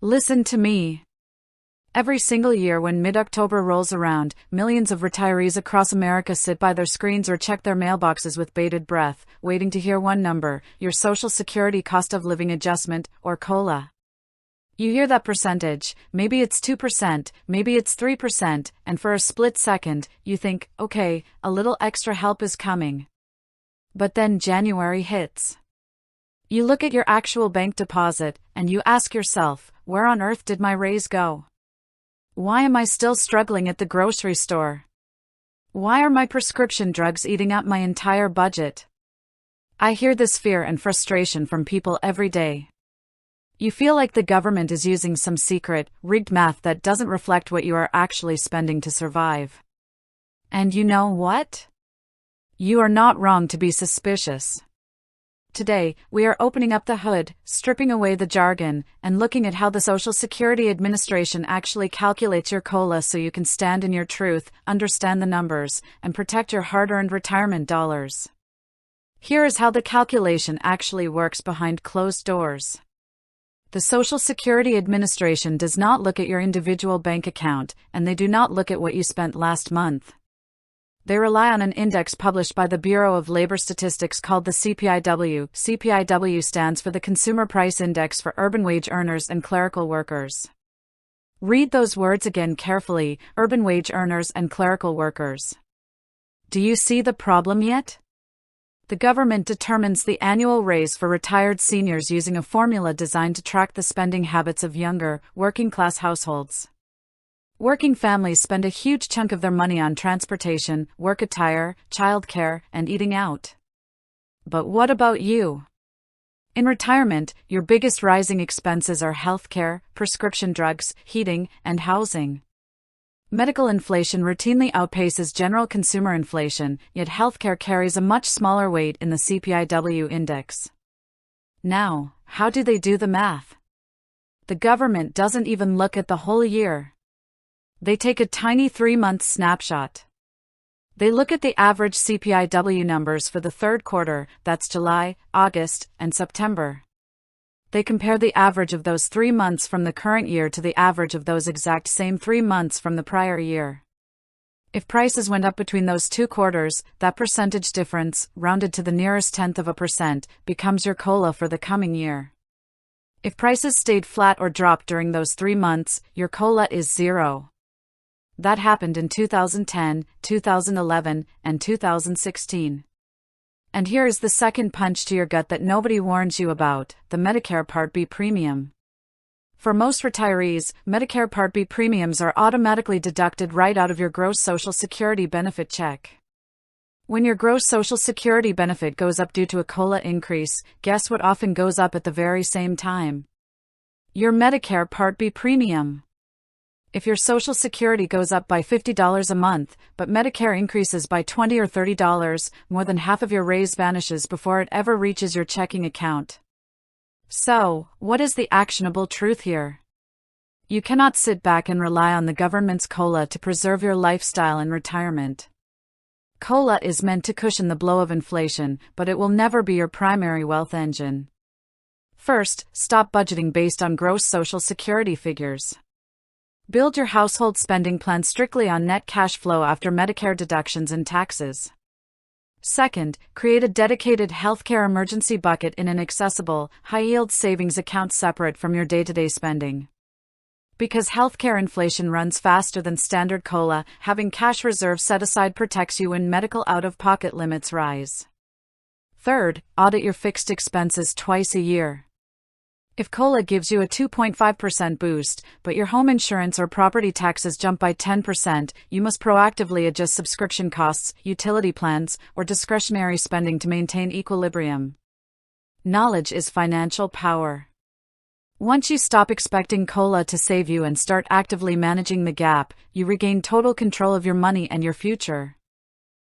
Listen to me. Every single year when mid-October rolls around, millions of retirees across America sit by their screens or check their mailboxes with bated breath, waiting to hear one number, your Social Security Cost of Living Adjustment, or COLA. You hear that percentage, maybe it's 2%, maybe it's 3%, and for a split second, you think, okay, a little extra help is coming. But then January hits. You look at your actual bank deposit, and you ask yourself, where on earth did my raise go? Why am I still struggling at the grocery store? Why are my prescription drugs eating up my entire budget? I hear this fear and frustration from people every day. You feel like the government is using some secret, rigged math that doesn't reflect what you are actually spending to survive. And you know what? You are not wrong to be suspicious. Today, we are opening up the hood, stripping away the jargon, and looking at how the Social Security Administration actually calculates your COLA so you can stand in your truth, understand the numbers, and protect your hard-earned retirement dollars. Here is how the calculation actually works behind closed doors. The Social Security Administration does not look at your individual bank account, and they do not look at what you spent last month. They rely on an index published by the Bureau of Labor Statistics called the CPI-W. CPI-W stands for the Consumer Price Index for urban wage earners and clerical workers. Read those words again carefully, urban wage earners and clerical workers. Do you see the problem yet? The government determines the annual raise for retired seniors using a formula designed to track the spending habits of younger, working-class households. Working families spend a huge chunk of their money on transportation, work attire, childcare, and eating out. But what about you? In retirement, your biggest rising expenses are healthcare, prescription drugs, heating, and housing. Medical inflation routinely outpaces general consumer inflation, yet healthcare carries a much smaller weight in the CPI-W index. Now, how do they do the math? The government doesn't even look at the whole year. They take a tiny 3-month snapshot. They look at the average CPI-W numbers for the third quarter, that's July, August, and September. They compare the average of those 3 months from the current year to the average of those exact same 3 months from the prior year. If prices went up between those 2 quarters, that percentage difference, rounded to the nearest 0.1%, becomes your COLA for the coming year. If prices stayed flat or dropped during those 3 months, your COLA is 0. That happened in 2010, 2011, and 2016. And here is the second punch to your gut that nobody warns you about, the Medicare Part B premium. For most retirees, Medicare Part B premiums are automatically deducted right out of your gross Social Security benefit check. When your gross Social Security benefit goes up due to a COLA increase, guess what often goes up at the very same time? Your Medicare Part B premium. If your Social Security goes up by $50 a month, but Medicare increases by $20 or $30, more than half of your raise vanishes before it ever reaches your checking account. So, what is the actionable truth here? You cannot sit back and rely on the government's COLA to preserve your lifestyle in retirement. COLA is meant to cushion the blow of inflation, but it will never be your primary wealth engine. First, stop budgeting based on gross Social Security figures. Build your household spending plan strictly on net cash flow after Medicare deductions and taxes. Second, create a dedicated healthcare emergency bucket in an accessible, high-yield savings account separate from your day-to-day spending. Because healthcare inflation runs faster than standard COLA, having cash reserves set aside protects you when medical out-of-pocket limits rise. Third, audit your fixed expenses twice a year. If COLA gives you a 2.5% boost, but your home insurance or property taxes jump by 10%, you must proactively adjust subscription costs, utility plans, or discretionary spending to maintain equilibrium. Knowledge is financial power. Once you stop expecting COLA to save you and start actively managing the gap, you regain total control of your money and your future.